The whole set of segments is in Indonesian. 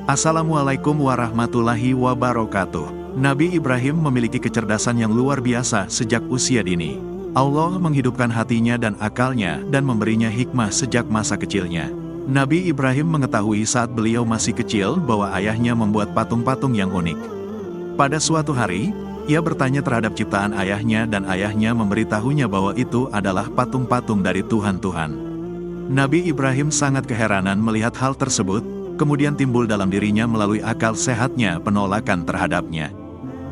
Assalamualaikum warahmatullahi wabarakatuh. Nabi Ibrahim memiliki kecerdasan yang luar biasa sejak usia dini. Allah menghidupkan hatinya dan akalnya dan memberinya hikmah sejak masa kecilnya. Nabi Ibrahim mengetahui saat beliau masih kecil bahwa ayahnya membuat patung-patung yang unik. Pada suatu hari, ia bertanya terhadap ciptaan ayahnya dan ayahnya memberitahunya bahwa itu adalah patung-patung dari Tuhan. Nabi Ibrahim sangat keheranan melihat hal tersebut, kemudian timbul dalam dirinya melalui akal sehatnya penolakan terhadapnya.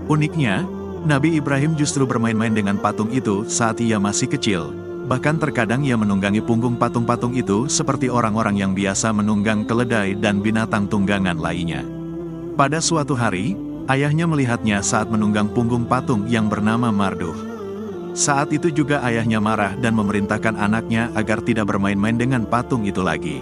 Uniknya, Nabi Ibrahim justru bermain-main dengan patung itu saat ia masih kecil. Bahkan terkadang ia menunggangi punggung patung-patung itu seperti orang-orang yang biasa menunggang keledai dan binatang tunggangan lainnya. Pada suatu hari, ayahnya melihatnya saat menunggang punggung patung yang bernama Marduh. Saat itu juga ayahnya marah dan memerintahkan anaknya agar tidak bermain-main dengan patung itu lagi.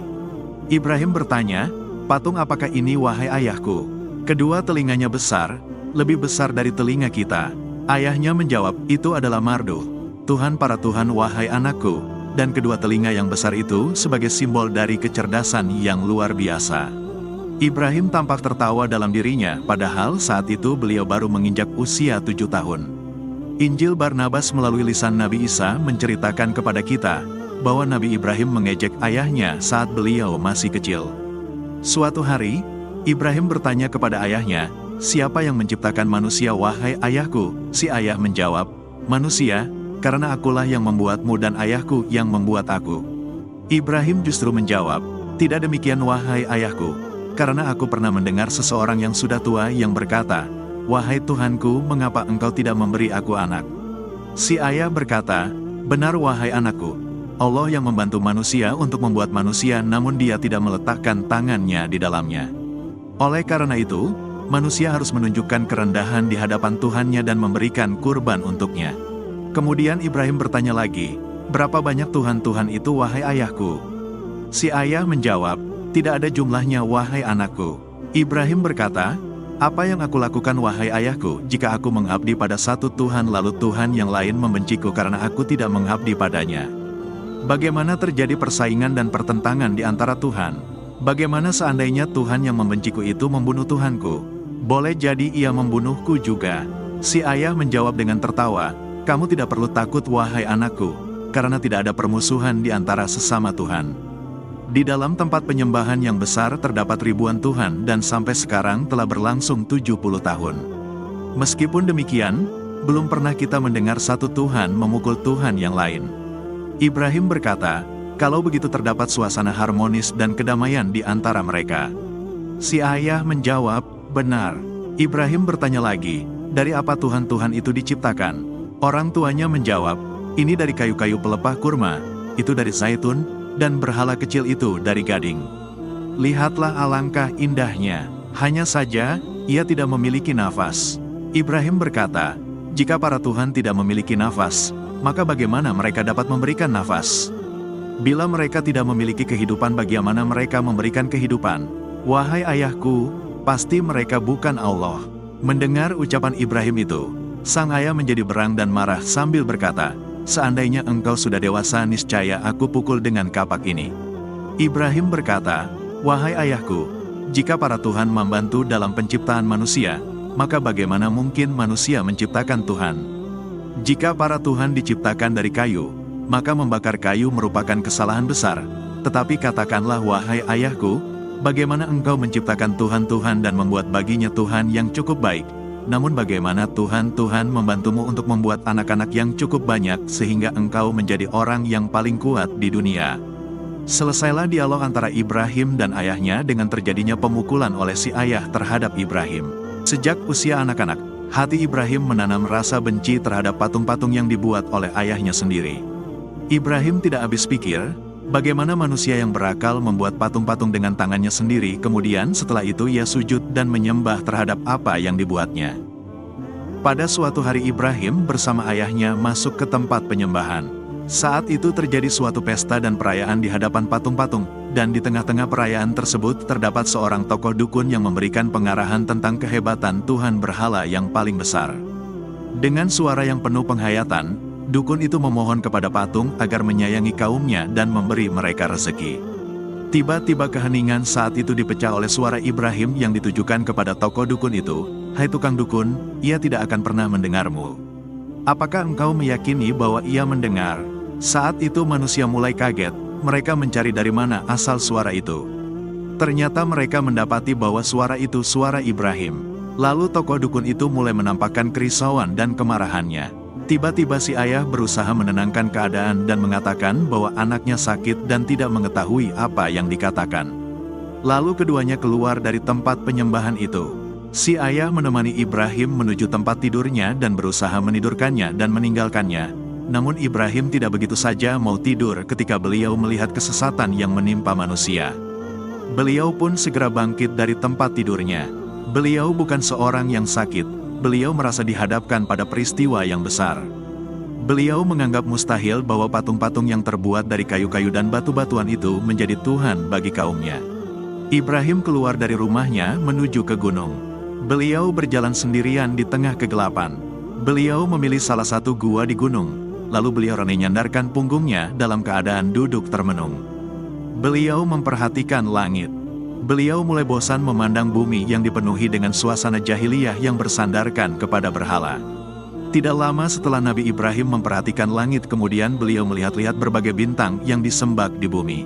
Ibrahim bertanya, "Patung apakah ini wahai ayahku?" Kedua telinganya besar, lebih besar dari telinga kita. Ayahnya menjawab, "Itu adalah Marduh, Tuhan para Tuhan wahai anakku." Dan kedua telinga yang besar itu sebagai simbol dari kecerdasan yang luar biasa. Ibrahim tampak tertawa dalam dirinya, padahal saat itu beliau baru menginjak usia 7 tahun. Injil Barnabas melalui lisan Nabi Isa menceritakan kepada kita bahwa Nabi Ibrahim mengejek ayahnya saat beliau masih kecil. Suatu hari, Ibrahim bertanya kepada ayahnya, "Siapa yang menciptakan manusia wahai ayahku?" Si ayah menjawab, "Manusia, karena akulah yang membuatmu dan ayahku yang membuat aku." Ibrahim justru menjawab, "Tidak demikian wahai ayahku, karena aku pernah mendengar seseorang yang sudah tua yang berkata, 'Wahai Tuhanku, mengapa engkau tidak memberi aku anak?' Si ayah berkata, 'Benar wahai anakku, Allah yang membantu manusia untuk membuat manusia namun dia tidak meletakkan tangannya di dalamnya. Oleh karena itu, manusia harus menunjukkan kerendahan di hadapan Tuhannya dan memberikan kurban untuknya." Kemudian Ibrahim bertanya lagi, "Berapa banyak Tuhan-Tuhan itu wahai ayahku?" Si ayah menjawab, "Tidak ada jumlahnya wahai anakku." Ibrahim berkata, "Apa yang aku lakukan wahai ayahku jika aku mengabdi pada satu Tuhan lalu Tuhan yang lain membenciku karena aku tidak mengabdi padanya? Bagaimana terjadi persaingan dan pertentangan di antara Tuhan? Bagaimana seandainya Tuhan yang membenciku itu membunuh Tuhanku? Boleh jadi ia membunuhku juga." Si ayah menjawab dengan tertawa, "Kamu tidak perlu takut wahai anakku, karena tidak ada permusuhan di antara sesama Tuhan. Di dalam tempat penyembahan yang besar terdapat ribuan Tuhan dan sampai sekarang telah berlangsung 70 tahun. Meskipun demikian, belum pernah kita mendengar satu Tuhan memukul Tuhan yang lain." Ibrahim berkata, "Kalau begitu terdapat suasana harmonis dan kedamaian di antara mereka." Si ayah menjawab, "Benar." Ibrahim bertanya lagi, "Dari apa Tuhan-Tuhan itu diciptakan?" Orang tuanya menjawab, "Ini dari kayu-kayu pelepah kurma, itu dari zaitun, dan berhala kecil itu dari gading. Lihatlah alangkah indahnya, hanya saja ia tidak memiliki nafas." Ibrahim berkata, "Jika para Tuhan tidak memiliki nafas, maka bagaimana mereka dapat memberikan nafas? Bila mereka tidak memiliki kehidupan, bagaimana mereka memberikan kehidupan? Wahai ayahku, pasti mereka bukan Allah." Mendengar ucapan Ibrahim itu, sang ayah menjadi berang dan marah sambil berkata, "Seandainya engkau sudah dewasa, niscaya aku pukul dengan kapak ini." Ibrahim berkata, "Wahai ayahku, jika para Tuhan membantu dalam penciptaan manusia, maka bagaimana mungkin manusia menciptakan Tuhan? Jika para Tuhan diciptakan dari kayu, maka membakar kayu merupakan kesalahan besar. Tetapi katakanlah wahai ayahku, bagaimana engkau menciptakan Tuhan-Tuhan dan membuat baginya Tuhan yang cukup baik? Namun bagaimana Tuhan-Tuhan membantumu untuk membuat anak-anak yang cukup banyak sehingga engkau menjadi orang yang paling kuat di dunia?" Selesailah dialog antara Ibrahim dan ayahnya dengan terjadinya pemukulan oleh si ayah terhadap Ibrahim. Sejak usia anak-anak, hati Ibrahim menanam rasa benci terhadap patung-patung yang dibuat oleh ayahnya sendiri. Ibrahim tidak habis pikir, bagaimana manusia yang berakal membuat patung-patung dengan tangannya sendiri, kemudian setelah itu ia sujud dan menyembah terhadap apa yang dibuatnya. Pada suatu hari Ibrahim bersama ayahnya masuk ke tempat penyembahan. Saat itu terjadi suatu pesta dan perayaan di hadapan patung-patung, dan di tengah-tengah perayaan tersebut terdapat seorang tokoh dukun yang memberikan pengarahan tentang kehebatan Tuhan berhala yang paling besar. Dengan suara yang penuh penghayatan, dukun itu memohon kepada patung agar menyayangi kaumnya dan memberi mereka rezeki. Tiba-tiba keheningan saat itu dipecah oleh suara Ibrahim yang ditujukan kepada tokoh dukun itu. "Hai tukang dukun, ia tidak akan pernah mendengarmu. Apakah engkau meyakini bahwa ia mendengar?" Saat itu manusia mulai kaget, mereka mencari dari mana asal suara itu. Ternyata mereka mendapati bahwa suara itu suara Ibrahim. Lalu tokoh dukun itu mulai menampakkan kerisauan dan kemarahannya. Tiba-tiba si ayah berusaha menenangkan keadaan dan mengatakan bahwa anaknya sakit dan tidak mengetahui apa yang dikatakan. Lalu keduanya keluar dari tempat penyembahan itu. Si ayah menemani Ibrahim menuju tempat tidurnya dan berusaha menidurkannya dan meninggalkannya. Namun Ibrahim tidak begitu saja mau tidur ketika beliau melihat kesesatan yang menimpa manusia. Beliau pun segera bangkit dari tempat tidurnya. Beliau bukan seorang yang sakit. Beliau merasa dihadapkan pada peristiwa yang besar. Beliau menganggap mustahil bahwa patung-patung yang terbuat dari kayu-kayu dan batu-batuan itu menjadi Tuhan bagi kaumnya. Ibrahim keluar dari rumahnya menuju ke gunung. Beliau berjalan sendirian di tengah kegelapan. Beliau memilih salah satu gua di gunung, lalu beliau menyandarkan punggungnya dalam keadaan duduk termenung. Beliau memperhatikan langit. Beliau mulai bosan memandang bumi yang dipenuhi dengan suasana jahiliyah yang bersandarkan kepada berhala. Tidak lama setelah Nabi Ibrahim memperhatikan langit, kemudian beliau melihat-lihat berbagai bintang yang disembah di bumi.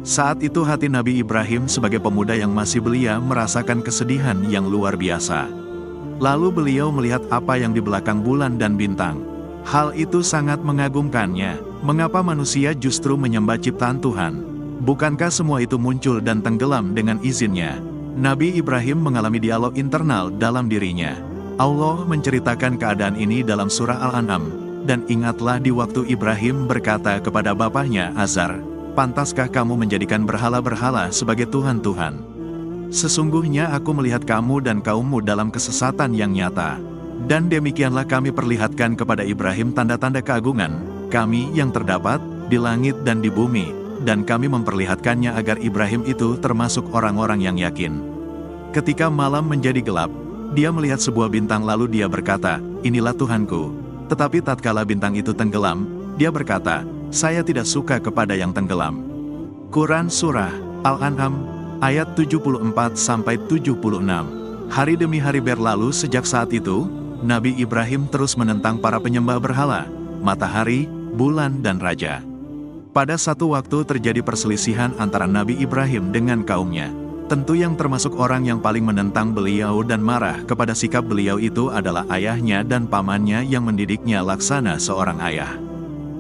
Saat itu hati Nabi Ibrahim sebagai pemuda yang masih belia merasakan kesedihan yang luar biasa. Lalu beliau melihat apa yang di belakang bulan dan bintang. Hal itu sangat mengagumkannya. Mengapa manusia justru menyembah ciptaan Tuhan? Bukankah semua itu muncul dan tenggelam dengan izinnya? Nabi Ibrahim mengalami dialog internal dalam dirinya. Allah menceritakan keadaan ini dalam surah Al-An'am. Dan ingatlah di waktu Ibrahim berkata kepada bapaknya Azar, "Pantaskah kamu menjadikan berhala-berhala sebagai Tuhan-Tuhan? Sesungguhnya aku melihat kamu dan kaummu dalam kesesatan yang nyata. Dan demikianlah kami perlihatkan kepada Ibrahim tanda-tanda keagungan kami yang terdapat di langit dan di bumi. Dan kami memperlihatkannya agar Ibrahim itu termasuk orang-orang yang yakin." Ketika malam menjadi gelap, dia melihat sebuah bintang lalu dia berkata, "Inilah Tuhanku." Tetapi tatkala bintang itu tenggelam, dia berkata, "Saya tidak suka kepada yang tenggelam." Quran Surah Al-An'am ayat 74-76. Hari demi hari berlalu sejak saat itu, Nabi Ibrahim terus menentang para penyembah berhala, matahari, bulan dan raja. Pada satu waktu terjadi perselisihan antara Nabi Ibrahim dengan kaumnya. Tentu yang termasuk orang yang paling menentang beliau dan marah kepada sikap beliau itu adalah ayahnya dan pamannya yang mendidiknya laksana seorang ayah.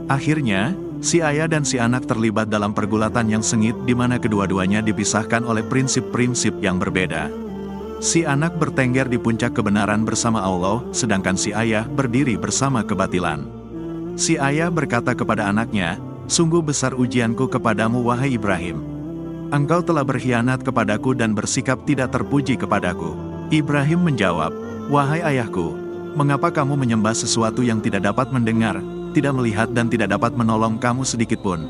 Akhirnya, si ayah dan si anak terlibat dalam pergulatan yang sengit di mana kedua-duanya dipisahkan oleh prinsip-prinsip yang berbeda. Si anak bertengger di puncak kebenaran bersama Allah, sedangkan si ayah berdiri bersama kebatilan. Si ayah berkata kepada anaknya, "Sungguh besar ujianku kepadamu wahai Ibrahim. Engkau telah berkhianat kepadaku dan bersikap tidak terpuji kepadaku." Ibrahim menjawab, "Wahai ayahku, mengapa kamu menyembah sesuatu yang tidak dapat mendengar, tidak melihat dan tidak dapat menolong kamu sedikitpun?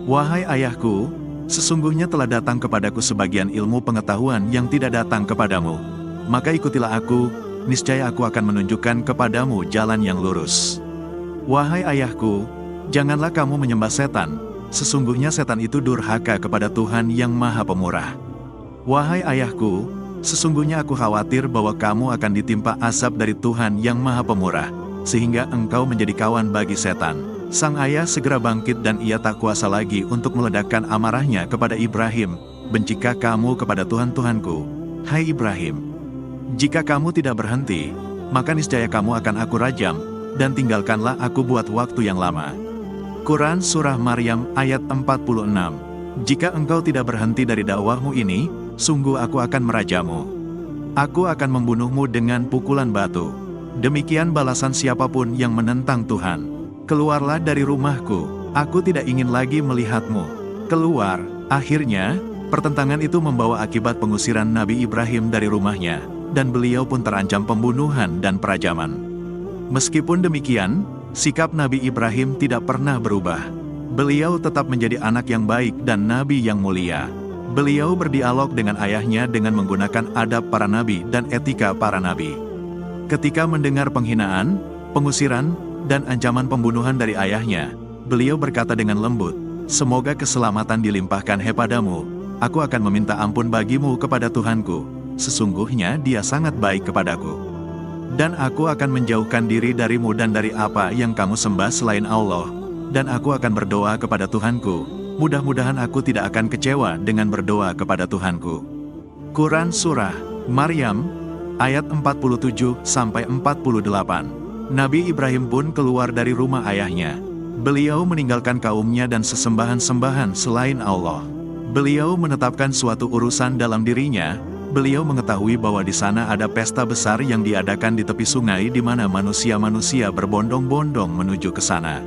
Wahai ayahku, sesungguhnya telah datang kepadaku sebagian ilmu pengetahuan yang tidak datang kepadamu. Maka ikutilah aku, niscaya aku akan menunjukkan kepadamu jalan yang lurus. Wahai ayahku, janganlah kamu menyembah setan, sesungguhnya setan itu durhaka kepada Tuhan yang Maha Pemurah. Wahai ayahku, sesungguhnya aku khawatir bahwa kamu akan ditimpa azab dari Tuhan yang Maha Pemurah, sehingga engkau menjadi kawan bagi setan." Sang ayah segera bangkit dan ia tak kuasa lagi untuk meledakkan amarahnya kepada Ibrahim. "Bencikah kamu kepada Tuhan-Tuhanku? Hai Ibrahim, jika kamu tidak berhenti, maka niscaya kamu akan aku rajam, dan tinggalkanlah aku buat waktu yang lama." Quran Surah Maryam ayat 46. "Jika engkau tidak berhenti dari dakwahmu ini, sungguh aku akan merajamu. Aku akan membunuhmu dengan pukulan batu. Demikian balasan siapapun yang menentang Tuhan. Keluarlah dari rumahku, aku tidak ingin lagi melihatmu. Keluar." Akhirnya, pertentangan itu membawa akibat pengusiran Nabi Ibrahim dari rumahnya, dan beliau pun terancam pembunuhan dan perajaman. Meskipun demikian, sikap Nabi Ibrahim tidak pernah berubah. Beliau tetap menjadi anak yang baik dan nabi yang mulia. Beliau berdialog dengan ayahnya dengan menggunakan adab para nabi dan etika para nabi. Ketika mendengar penghinaan, pengusiran, dan ancaman pembunuhan dari ayahnya, beliau berkata dengan lembut, Semoga keselamatan dilimpahkan kepadamu. Aku akan meminta ampun bagimu kepada Tuhanku. Sesungguhnya Dia sangat baik kepadaku. Dan aku akan menjauhkan diri darimu dan dari apa yang kamu sembah selain Allah. Dan aku akan berdoa kepada Tuhanku. Mudah-mudahan aku tidak akan kecewa dengan berdoa kepada Tuhanku. Quran Surah Maryam, ayat 47-48. Nabi Ibrahim pun keluar dari rumah ayahnya. Beliau meninggalkan kaumnya dan sesembahan-sembahan selain Allah. Beliau menetapkan suatu urusan dalam dirinya. Beliau mengetahui bahwa di sana ada pesta besar yang diadakan di tepi sungai di mana manusia-manusia berbondong-bondong menuju ke sana.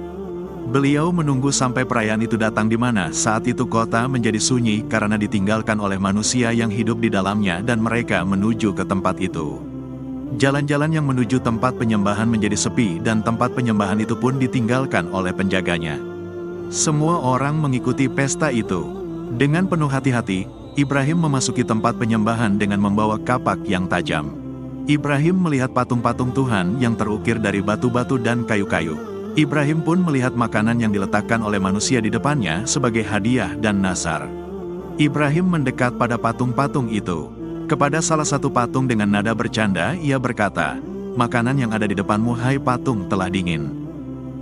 Beliau menunggu sampai perayaan itu datang di mana saat itu kota menjadi sunyi karena ditinggalkan oleh manusia yang hidup di dalamnya dan mereka menuju ke tempat itu. Jalan-jalan yang menuju tempat penyembahan menjadi sepi dan tempat penyembahan itu pun ditinggalkan oleh penjaganya. Semua orang mengikuti pesta itu. Dengan penuh hati-hati, Ibrahim memasuki tempat penyembahan dengan membawa kapak yang tajam. Ibrahim melihat patung-patung Tuhan yang terukir dari batu-batu dan kayu-kayu. Ibrahim pun melihat makanan yang diletakkan oleh manusia di depannya sebagai hadiah dan nazar. Ibrahim mendekat pada patung-patung itu. Kepada salah satu patung dengan nada bercanda, ia berkata, "Makanan yang ada di depanmu, hai patung, telah dingin.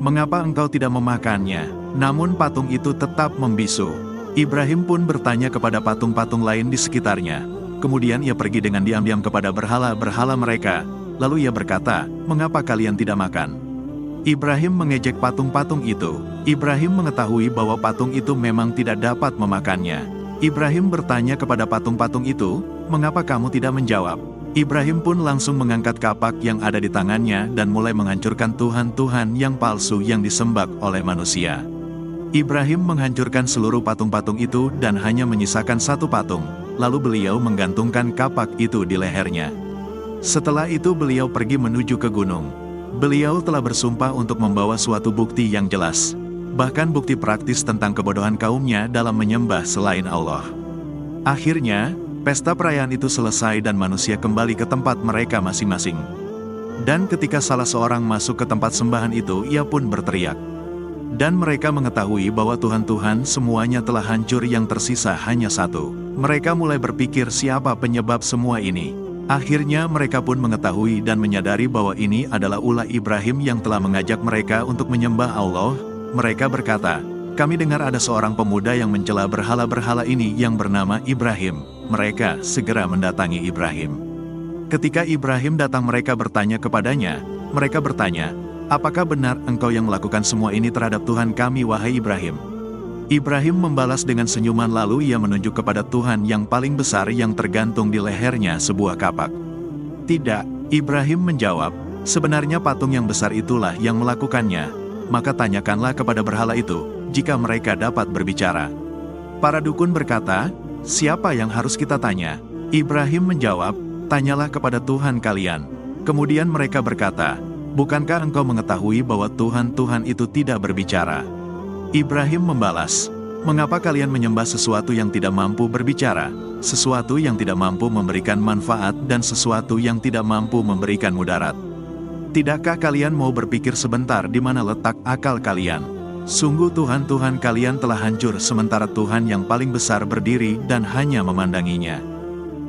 Mengapa engkau tidak memakannya?" Namun patung itu tetap membisu. Ibrahim pun bertanya kepada patung-patung lain di sekitarnya. Kemudian ia pergi dengan diam-diam kepada berhala-berhala mereka. Lalu ia berkata, "Mengapa kalian tidak makan?" Ibrahim mengejek patung-patung itu. Ibrahim mengetahui bahwa patung itu memang tidak dapat memakannya. Ibrahim bertanya kepada patung-patung itu, "Mengapa kamu tidak menjawab?" Ibrahim pun langsung mengangkat kapak yang ada di tangannya dan mulai menghancurkan tuhan-tuhan yang palsu yang disembah oleh manusia. Ibrahim menghancurkan seluruh patung-patung itu dan hanya menyisakan satu patung. Lalu beliau menggantungkan kapak itu di lehernya. Setelah itu beliau pergi menuju ke gunung. Beliau telah bersumpah untuk membawa suatu bukti yang jelas, bahkan bukti praktis tentang kebodohan kaumnya dalam menyembah selain Allah. Akhirnya, pesta perayaan itu selesai dan manusia kembali ke tempat mereka masing-masing. Dan ketika salah seorang masuk ke tempat sembahan itu, ia pun berteriak. Dan mereka mengetahui bahwa Tuhan-Tuhan semuanya telah hancur, yang tersisa hanya satu. Mereka mulai berpikir siapa penyebab semua ini. Akhirnya mereka pun mengetahui dan menyadari bahwa ini adalah ulah Ibrahim yang telah mengajak mereka untuk menyembah Allah. Mereka berkata, "Kami dengar ada seorang pemuda yang mencela berhala-berhala ini yang bernama Ibrahim." Mereka segera mendatangi Ibrahim. Ketika Ibrahim datang, mereka bertanya kepadanya. Mereka bertanya, "Apakah benar engkau yang melakukan semua ini terhadap Tuhan kami, wahai Ibrahim?" Ibrahim membalas dengan senyuman, lalu ia menunjuk kepada Tuhan yang paling besar yang tergantung di lehernya sebuah kapak. "Tidak," Ibrahim menjawab, "sebenarnya patung yang besar itulah yang melakukannya. Maka tanyakanlah kepada berhala itu, jika mereka dapat berbicara." Para dukun berkata, "Siapa yang harus kita tanya?" Ibrahim menjawab, "Tanyalah kepada Tuhan kalian." Kemudian mereka berkata, "Bukankah engkau mengetahui bahwa Tuhan-Tuhan itu tidak berbicara?" Ibrahim membalas, "Mengapa kalian menyembah sesuatu yang tidak mampu berbicara, sesuatu yang tidak mampu memberikan manfaat dan sesuatu yang tidak mampu memberikan mudarat? Tidakkah kalian mau berpikir sebentar di mana letak akal kalian? Sungguh Tuhan-Tuhan kalian telah hancur sementara Tuhan yang paling besar berdiri dan hanya memandanginya.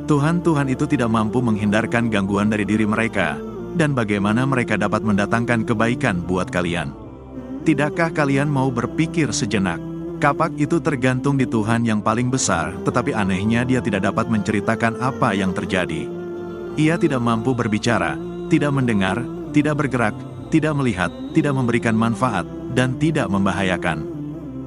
Tuhan-Tuhan itu tidak mampu menghindarkan gangguan dari diri mereka, dan bagaimana mereka dapat mendatangkan kebaikan buat kalian? Tidakkah kalian mau berpikir sejenak? Kapak itu tergantung di Tuhan yang paling besar, tetapi anehnya dia tidak dapat menceritakan apa yang terjadi. Ia tidak mampu berbicara, tidak mendengar, tidak bergerak, tidak melihat, tidak memberikan manfaat, dan tidak membahayakan.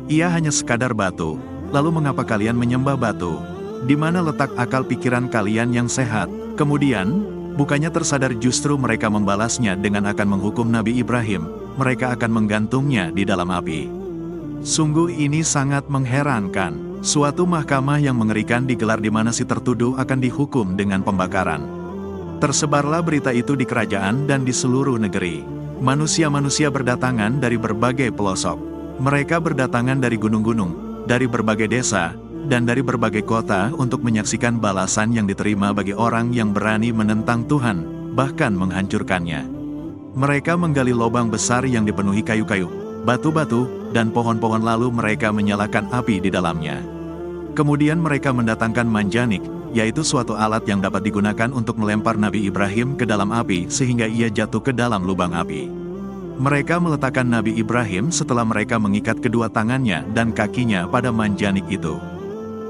Ia hanya sekadar batu. Lalu mengapa kalian menyembah batu? Di mana letak akal pikiran kalian yang sehat?" Kemudian, bukannya tersadar justru mereka membalasnya dengan akan menghukum Nabi Ibrahim. Mereka akan menggantungnya di dalam api. Sungguh ini sangat mengherankan. Suatu mahkamah yang mengerikan digelar di mana si tertuduh akan dihukum dengan pembakaran. Tersebarlah berita itu di kerajaan dan di seluruh negeri. Manusia-manusia berdatangan dari berbagai pelosok. Mereka berdatangan dari gunung-gunung, dari berbagai desa, dan dari berbagai kota untuk menyaksikan balasan yang diterima bagi orang yang berani menentang Tuhan, bahkan menghancurkannya. Mereka menggali lubang besar yang dipenuhi kayu-kayu. batu-batu, dan pohon-pohon lalu mereka menyalakan api di dalamnya. Kemudian mereka mendatangkan manjanik, yaitu suatu alat yang dapat digunakan untuk melempar Nabi Ibrahim ke dalam api sehingga ia jatuh ke dalam lubang api. Mereka meletakkan Nabi Ibrahim setelah mereka mengikat kedua tangannya dan kakinya pada manjanik itu.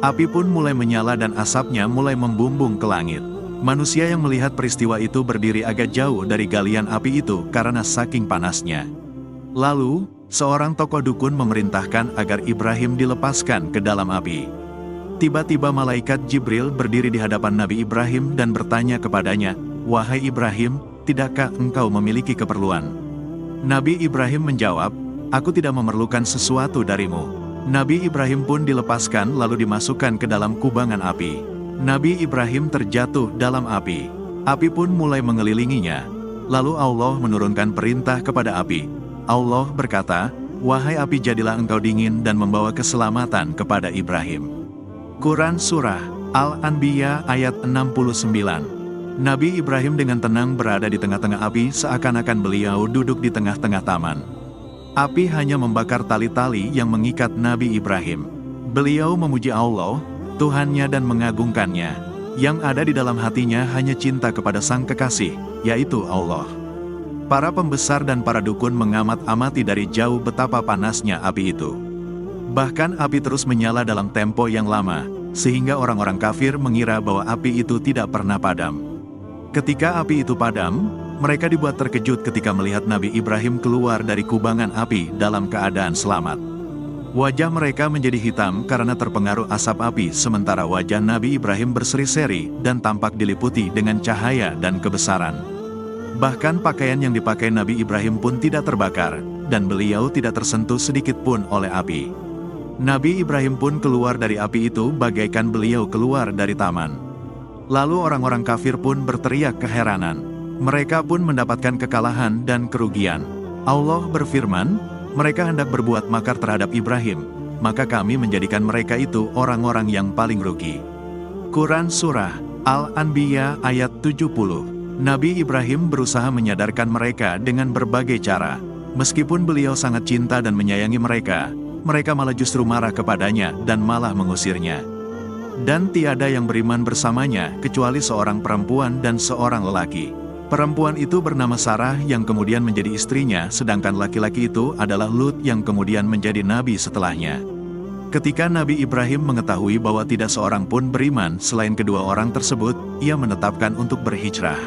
Api pun mulai menyala dan asapnya mulai membumbung ke langit. Manusia yang melihat peristiwa itu berdiri agak jauh dari galian api itu karena saking panasnya. Lalu, seorang tokoh dukun memerintahkan agar Ibrahim dilepaskan ke dalam api. Tiba-tiba malaikat Jibril berdiri di hadapan Nabi Ibrahim dan bertanya kepadanya, "Wahai Ibrahim, tidakkah engkau memiliki keperluan?" Nabi Ibrahim menjawab, "Aku tidak memerlukan sesuatu darimu." Nabi Ibrahim pun dilepaskan lalu dimasukkan ke dalam kubangan api. Nabi Ibrahim terjatuh dalam api. Api pun mulai mengelilinginya. Lalu Allah menurunkan perintah kepada api. Allah berkata, "Wahai api, jadilah engkau dingin dan membawa keselamatan kepada Ibrahim." Quran Surah Al-Anbiya ayat 69. Nabi Ibrahim dengan tenang berada di tengah-tengah api seakan-akan beliau duduk di tengah-tengah taman. Api hanya membakar tali-tali yang mengikat Nabi Ibrahim. Beliau memuji Allah, Tuhannya, dan mengagungkannya. Yang ada di dalam hatinya hanya cinta kepada Sang Kekasih, yaitu Allah. Para pembesar dan para dukun mengamat-amati dari jauh betapa panasnya api itu. Bahkan api terus menyala dalam tempo yang lama, sehingga orang-orang kafir mengira bahwa api itu tidak pernah padam. Ketika api itu padam, mereka dibuat terkejut ketika melihat Nabi Ibrahim keluar dari kubangan api dalam keadaan selamat. Wajah mereka menjadi hitam karena terpengaruh asap api, sementara wajah Nabi Ibrahim berseri-seri dan tampak diliputi dengan cahaya dan kebesaran. Bahkan pakaian yang dipakai Nabi Ibrahim pun tidak terbakar, dan beliau tidak tersentuh sedikit pun oleh api. Nabi Ibrahim pun keluar dari api itu bagaikan beliau keluar dari taman. Lalu orang-orang kafir pun berteriak keheranan. Mereka pun mendapatkan kekalahan dan kerugian. Allah berfirman, "Mereka hendak berbuat makar terhadap Ibrahim, maka kami menjadikan mereka itu orang-orang yang paling rugi." Quran Surah Al-Anbiya ayat 70. Nabi Ibrahim berusaha menyadarkan mereka dengan berbagai cara. Meskipun beliau sangat cinta dan menyayangi mereka, mereka malah justru marah kepadanya dan malah mengusirnya. Dan tiada yang beriman bersamanya kecuali seorang perempuan dan seorang lelaki. Perempuan itu bernama Sarah yang kemudian menjadi istrinya, sedangkan laki-laki itu adalah Lut yang kemudian menjadi nabi setelahnya. Ketika Nabi Ibrahim mengetahui bahwa tidak seorang pun beriman selain kedua orang tersebut, ia menetapkan untuk berhijrah.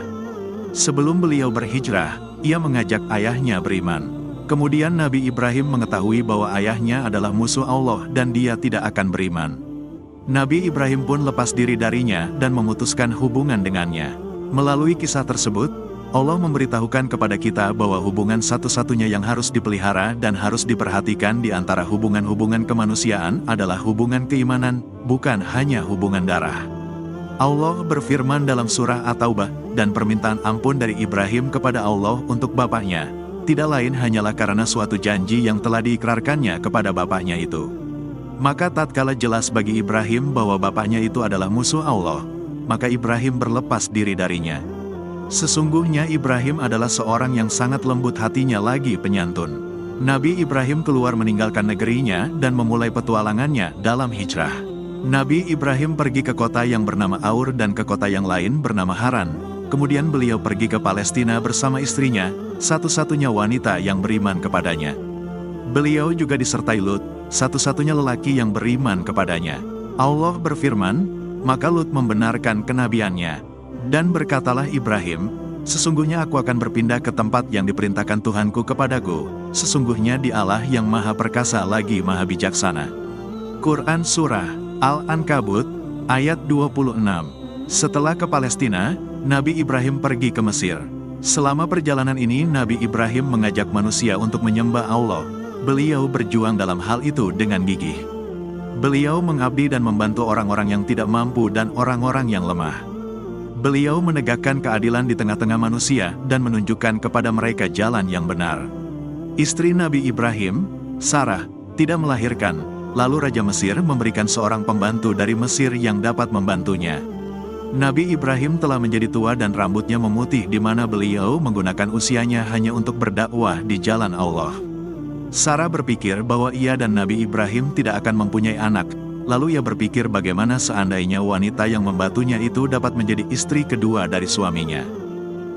Sebelum beliau berhijrah, ia mengajak ayahnya beriman. Kemudian Nabi Ibrahim mengetahui bahwa ayahnya adalah musuh Allah dan dia tidak akan beriman. Nabi Ibrahim pun lepas diri darinya dan memutuskan hubungan dengannya. Melalui kisah tersebut, Allah memberitahukan kepada kita bahwa hubungan satu-satunya yang harus dipelihara dan harus diperhatikan di antara hubungan-hubungan kemanusiaan adalah hubungan keimanan, bukan hanya hubungan darah. Allah berfirman dalam surah At-Taubah, "Dan permintaan ampun dari Ibrahim kepada Allah untuk bapaknya, tidak lain hanyalah karena suatu janji yang telah diikrarkannya kepada bapaknya itu." Maka tatkala jelas bagi Ibrahim bahwa bapaknya itu adalah musuh Allah, maka Ibrahim berlepas diri darinya. Sesungguhnya Ibrahim adalah seorang yang sangat lembut hatinya lagi penyantun. Nabi Ibrahim keluar meninggalkan negerinya dan memulai petualangannya dalam hijrah. Nabi Ibrahim pergi ke kota yang bernama Aur dan ke kota yang lain bernama Haran. Kemudian beliau pergi ke Palestina bersama istrinya, satu-satunya wanita yang beriman kepadanya. Beliau juga disertai Lut, satu-satunya lelaki yang beriman kepadanya. Allah berfirman, maka Lut membenarkan kenabiannya. Dan berkatalah Ibrahim, "Sesungguhnya aku akan berpindah ke tempat yang diperintahkan Tuhanku kepadaku. Sesungguhnya Dialah yang maha perkasa lagi maha bijaksana." Quran Surah Al-Ankabut ayat 26. Setelah ke Palestina, Nabi Ibrahim pergi ke Mesir. Selama perjalanan ini Nabi Ibrahim mengajak manusia untuk menyembah Allah. Beliau berjuang dalam hal itu dengan gigih. Beliau mengabdi dan membantu orang-orang yang tidak mampu dan orang-orang yang lemah. Beliau menegakkan keadilan di tengah-tengah manusia dan menunjukkan kepada mereka jalan yang benar. Istri Nabi Ibrahim, Sarah, tidak melahirkan, lalu Raja Mesir memberikan seorang pembantu dari Mesir yang dapat membantunya. Nabi Ibrahim telah menjadi tua dan rambutnya memutih di mana beliau menggunakan usianya hanya untuk berdakwah di jalan Allah. Sarah berpikir bahwa ia dan Nabi Ibrahim tidak akan mempunyai anak, lalu ia berpikir bagaimana seandainya wanita yang membantunya itu dapat menjadi istri kedua dari suaminya.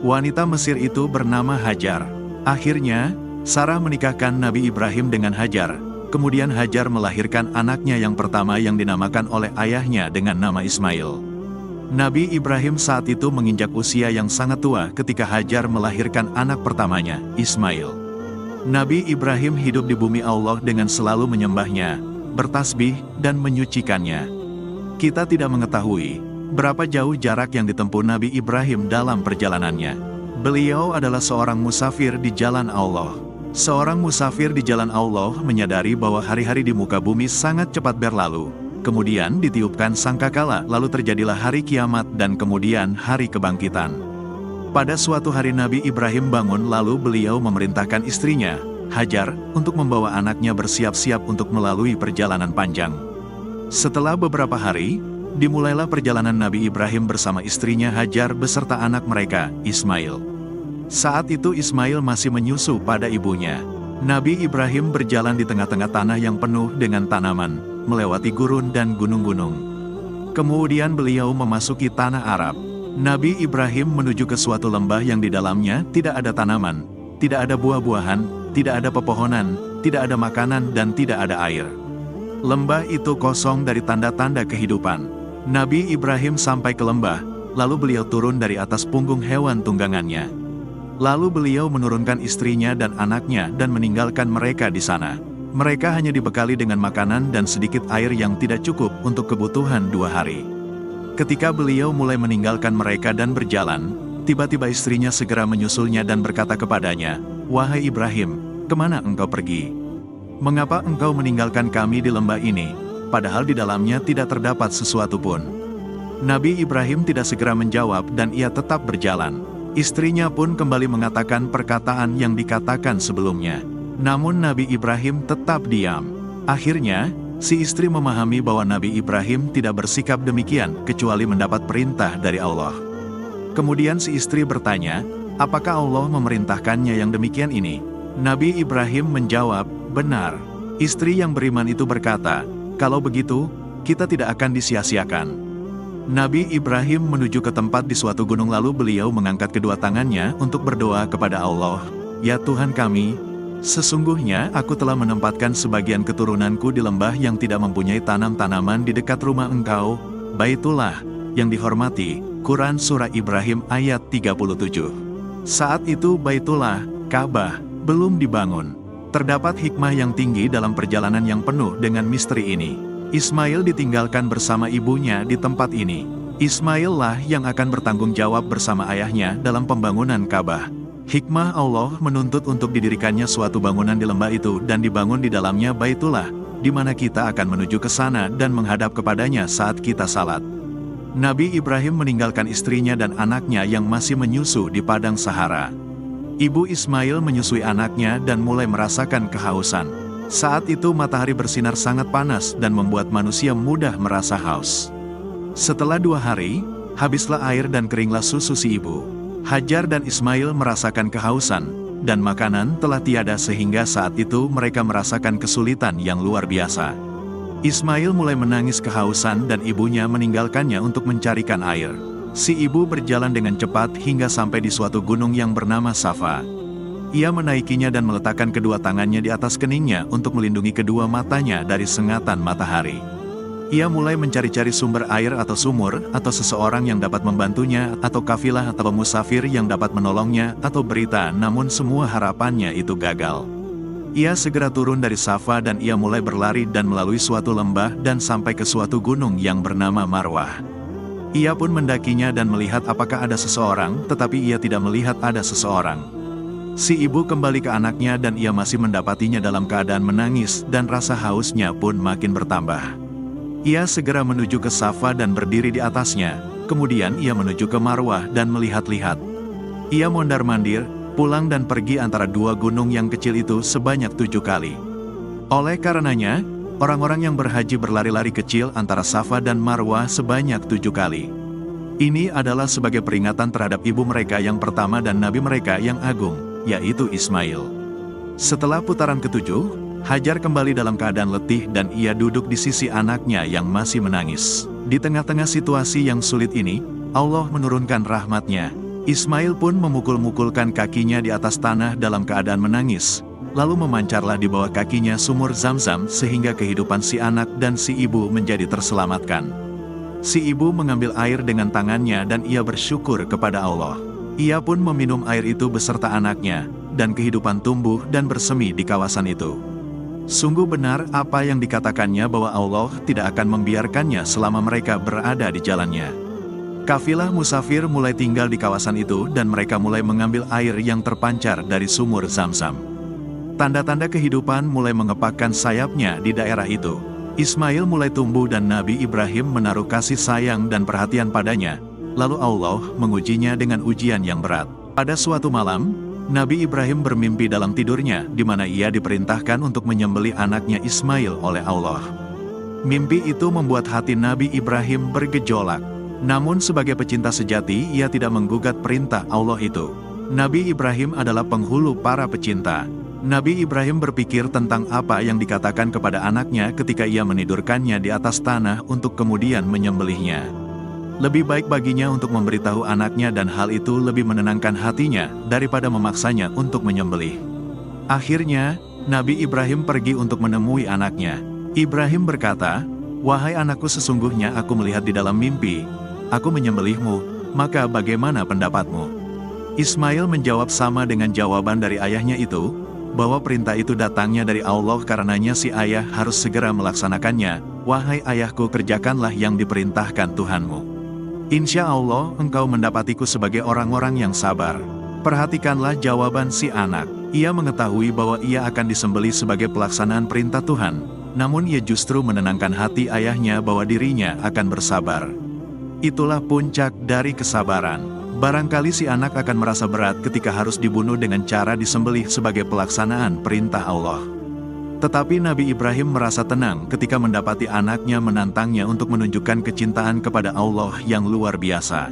Wanita Mesir itu bernama Hajar. Akhirnya, Sarah menikahkan Nabi Ibrahim dengan Hajar. Kemudian Hajar melahirkan anaknya yang pertama yang dinamakan oleh ayahnya dengan nama Ismail. Nabi Ibrahim saat itu menginjak usia yang sangat tua ketika Hajar melahirkan anak pertamanya, Ismail. Nabi Ibrahim hidup di bumi Allah dengan selalu menyembahnya, bertasbih, dan menyucikannya. Kita tidak mengetahui berapa jauh jarak yang ditempuh Nabi Ibrahim dalam perjalanannya. Beliau adalah seorang musafir di jalan Allah. Seorang musafir di jalan Allah menyadari bahwa hari-hari di muka bumi sangat cepat berlalu. Kemudian ditiupkan sangkakala, lalu terjadilah hari kiamat dan kemudian hari kebangkitan. Pada suatu hari Nabi Ibrahim bangun lalu beliau memerintahkan istrinya, Hajar, untuk membawa anaknya bersiap-siap untuk melalui perjalanan panjang. Setelah beberapa hari, dimulailah perjalanan Nabi Ibrahim bersama istrinya Hajar beserta anak mereka, Ismail. Saat itu Ismail masih menyusu pada ibunya. Nabi Ibrahim berjalan di tengah-tengah tanah yang penuh dengan tanaman, melewati gurun dan gunung-gunung. Kemudian beliau memasuki tanah Arab. Nabi Ibrahim menuju ke suatu lembah yang di dalamnya tidak ada tanaman, tidak ada buah-buahan, tidak ada pepohonan, tidak ada makanan dan tidak ada air. Lembah itu kosong dari tanda-tanda kehidupan. Nabi Ibrahim sampai ke lembah, lalu beliau turun dari atas punggung hewan tunggangannya. Lalu beliau menurunkan istrinya dan anaknya dan meninggalkan mereka di sana. Mereka hanya dibekali dengan makanan dan sedikit air yang tidak cukup untuk kebutuhan 2 hari. Ketika beliau mulai meninggalkan mereka dan berjalan, tiba-tiba istrinya segera menyusulnya dan berkata kepadanya, "Wahai Ibrahim, kemana engkau pergi? Mengapa engkau meninggalkan kami di lembah ini, padahal di dalamnya tidak terdapat sesuatu pun?" Nabi Ibrahim tidak segera menjawab dan ia tetap berjalan. Istrinya pun kembali mengatakan perkataan yang dikatakan sebelumnya. Namun Nabi Ibrahim tetap diam. Akhirnya, si istri memahami bahwa Nabi Ibrahim tidak bersikap demikian kecuali mendapat perintah dari Allah. Kemudian si istri bertanya, apakah Allah memerintahkannya yang demikian ini? Nabi Ibrahim menjawab, benar. Istri yang beriman itu berkata, kalau begitu, kita tidak akan disia-siakan. Nabi Ibrahim menuju ke tempat di suatu gunung lalu beliau mengangkat kedua tangannya untuk berdoa kepada Allah. Ya Tuhan kami, sesungguhnya aku telah menempatkan sebagian keturunanku di lembah yang tidak mempunyai tanam-tanaman di dekat rumah Engkau, Baitullah, yang dihormati. Quran Surah Ibrahim ayat 37. Saat itu Baitullah, Ka'bah, belum dibangun. Terdapat hikmah yang tinggi dalam perjalanan yang penuh dengan misteri ini. Ismail ditinggalkan bersama ibunya di tempat ini. Ismail lah yang akan bertanggung jawab bersama ayahnya dalam pembangunan Ka'bah. Hikmah Allah menuntut untuk didirikannya suatu bangunan di lembah itu dan dibangun di dalamnya Baitullah, di mana kita akan menuju ke sana dan menghadap kepadanya saat kita salat. Nabi Ibrahim meninggalkan istrinya dan anaknya yang masih menyusu di padang Sahara. Ibu Ismail menyusui anaknya dan mulai merasakan kehausan. Saat itu matahari bersinar sangat panas dan membuat manusia mudah merasa haus. Setelah 2 hari, habislah air dan keringlah susu si ibu. Hajar dan Ismail merasakan kehausan, dan makanan telah tiada sehingga saat itu mereka merasakan kesulitan yang luar biasa. Ismail mulai menangis kehausan dan ibunya meninggalkannya untuk mencarikan air. Si ibu berjalan dengan cepat hingga sampai di suatu gunung yang bernama Safa. Ia menaikinya dan meletakkan kedua tangannya di atas keningnya untuk melindungi kedua matanya dari sengatan matahari. Ia mulai mencari-cari sumber air atau sumur, atau seseorang yang dapat membantunya, atau kafilah atau musafir yang dapat menolongnya, atau berita, namun semua harapannya itu gagal. Ia segera turun dari Safa dan ia mulai berlari dan melalui suatu lembah dan sampai ke suatu gunung yang bernama Marwah. Ia pun mendakinya dan melihat apakah ada seseorang, tetapi ia tidak melihat ada seseorang. Si ibu kembali ke anaknya dan ia masih mendapatinya dalam keadaan menangis dan rasa hausnya pun makin bertambah. Ia segera menuju ke Safa dan berdiri di atasnya, kemudian ia menuju ke Marwah dan melihat-lihat. Ia mondar-mandir, pulang dan pergi antara 2 gunung yang kecil itu sebanyak 7 kali. Oleh karenanya, orang-orang yang berhaji berlari-lari kecil antara Safa dan Marwah sebanyak 7 kali. Ini adalah sebagai peringatan terhadap ibu mereka yang pertama dan nabi mereka yang agung, yaitu Ismail. Setelah putaran ketujuh, Hajar kembali dalam keadaan letih dan ia duduk di sisi anaknya yang masih menangis. Di tengah-tengah situasi yang sulit ini, Allah menurunkan rahmat-Nya. Ismail pun memukul-mukulkan kakinya di atas tanah dalam keadaan menangis. Lalu memancarlah di bawah kakinya sumur Zam-Zam sehingga kehidupan si anak dan si ibu menjadi terselamatkan. Si ibu mengambil air dengan tangannya dan ia bersyukur kepada Allah. Ia pun meminum air itu beserta anaknya, dan kehidupan tumbuh dan bersemi di kawasan itu. Sungguh benar apa yang dikatakannya bahwa Allah tidak akan membiarkannya selama mereka berada di jalannya. Kafilah musafir mulai tinggal di kawasan itu dan mereka mulai mengambil air yang terpancar dari sumur Zam-Zam. Tanda-tanda kehidupan mulai mengepakkan sayapnya di daerah itu. Ismail mulai tumbuh dan Nabi Ibrahim menaruh kasih sayang dan perhatian padanya. Lalu Allah mengujinya dengan ujian yang berat. Pada suatu malam, Nabi Ibrahim bermimpi dalam tidurnya, di mana ia diperintahkan untuk menyembelih anaknya Ismail oleh Allah. Mimpi itu membuat hati Nabi Ibrahim bergejolak. Namun sebagai pecinta sejati, ia tidak menggugat perintah Allah itu. Nabi Ibrahim adalah penghulu para pecinta. Nabi Ibrahim berpikir tentang apa yang dikatakan kepada anaknya ketika ia menidurkannya di atas tanah untuk kemudian menyembelihnya. Lebih baik baginya untuk memberitahu anaknya dan hal itu lebih menenangkan hatinya daripada memaksanya untuk menyembelih. Akhirnya, Nabi Ibrahim pergi untuk menemui anaknya. Ibrahim berkata, "Wahai anakku, sesungguhnya aku melihat di dalam mimpi, aku menyembelihmu, maka bagaimana pendapatmu?" Ismail menjawab sama dengan jawaban dari ayahnya itu, bahwa perintah itu datangnya dari Allah karenanya si ayah harus segera melaksanakannya. "Wahai ayahku, kerjakanlah yang diperintahkan Tuhanmu. Insya Allah engkau mendapatiku sebagai orang-orang yang sabar." Perhatikanlah jawaban si anak. Ia mengetahui bahwa ia akan disembelih sebagai pelaksanaan perintah Tuhan, namun ia justru menenangkan hati ayahnya bahwa dirinya akan bersabar. Itulah puncak dari kesabaran. Barangkali si anak akan merasa berat ketika harus dibunuh dengan cara disembelih sebagai pelaksanaan perintah Allah. Tetapi Nabi Ibrahim merasa tenang ketika mendapati anaknya menantangnya untuk menunjukkan kecintaan kepada Allah yang luar biasa.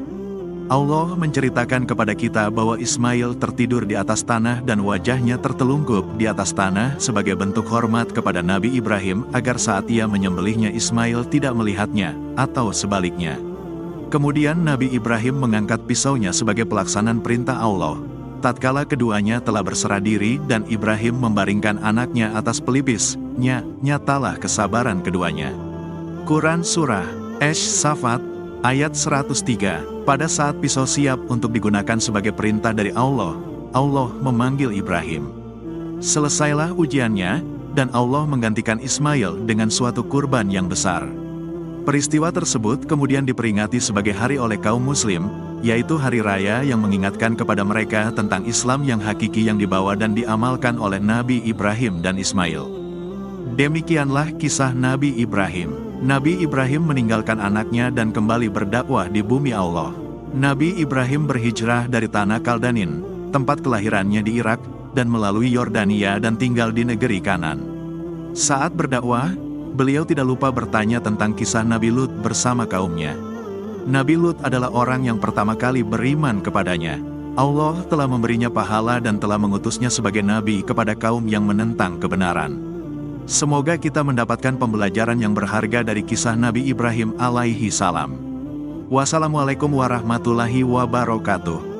Allah menceritakan kepada kita bahwa Ismail tertidur di atas tanah dan wajahnya tertelungkup di atas tanah sebagai bentuk hormat kepada Nabi Ibrahim agar saat ia menyembelihnya Ismail tidak melihatnya, atau sebaliknya. Kemudian Nabi Ibrahim mengangkat pisaunya sebagai pelaksanaan perintah Allah. Tatkala keduanya telah berserah diri dan Ibrahim membaringkan anaknya atas pelipis, nyatalah kesabaran keduanya. Quran Surah Ash-Shafat, ayat 103. Pada saat pisau siap untuk digunakan sebagai perintah dari Allah, Allah memanggil Ibrahim. Selesailah ujiannya, dan Allah menggantikan Ismail dengan suatu kurban yang besar. Peristiwa tersebut kemudian diperingati sebagai hari oleh kaum muslim, yaitu hari raya yang mengingatkan kepada mereka tentang Islam yang hakiki yang dibawa dan diamalkan oleh Nabi Ibrahim dan Ismail. Demikianlah kisah Nabi Ibrahim. Nabi Ibrahim meninggalkan anaknya dan kembali berdakwah di bumi Allah. Nabi Ibrahim berhijrah dari tanah Kaldanin, tempat kelahirannya di Irak, dan melalui Yordania dan tinggal di negeri Kanan. Saat berdakwah, beliau tidak lupa bertanya tentang kisah Nabi Lut bersama kaumnya. Nabi Lut adalah orang yang pertama kali beriman kepadanya. Allah telah memberinya pahala dan telah mengutusnya sebagai nabi kepada kaum yang menentang kebenaran. Semoga kita mendapatkan pembelajaran yang berharga dari kisah Nabi Ibrahim alaihi salam. Wassalamualaikum warahmatullahi wabarakatuh.